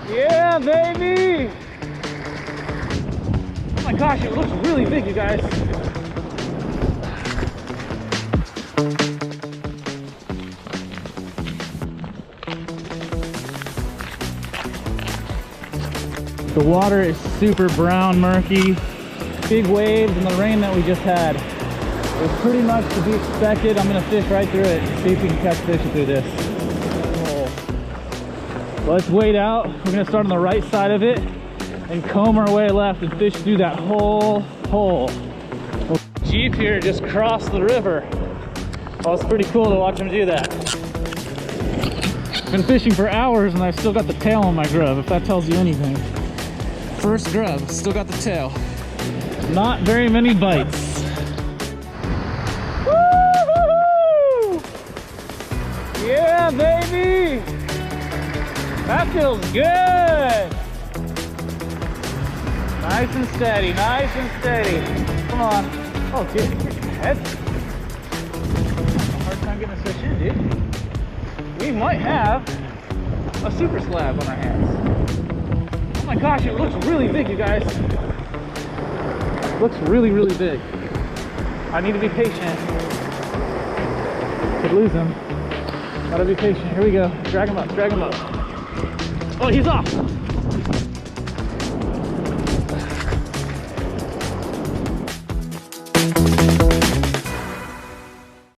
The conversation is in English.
Yeah, baby! Oh my gosh, it looks really big, you guys. The water is super brown, murky, big waves, and the rain that we just had. It was pretty much to be expected. I'm gonna fish right through it and see if we can catch fish through this. Oh. Let's wait out. We're gonna start on the right side of it and comb our way left and fish through that whole hole. Jeep here just crossed the river. Well, it's pretty cool to watch him do that. Been fishing for hours and I've still got the tail on my grub, if that tells you anything. First grub, still got the tail. Not very many bites. Woo-hoo-hoo! Yeah, baby! That feels good! Nice and steady, nice and steady. Come on. Oh, dude, get your head. Hard time getting this fish in, dude. We might have a super slab on our hands. Oh my gosh, it looks really big, you guys. It looks really, really big. I need to be patient. Could lose him. Gotta be patient. Here we go. Drag him up, drag him up. Oh, he's off.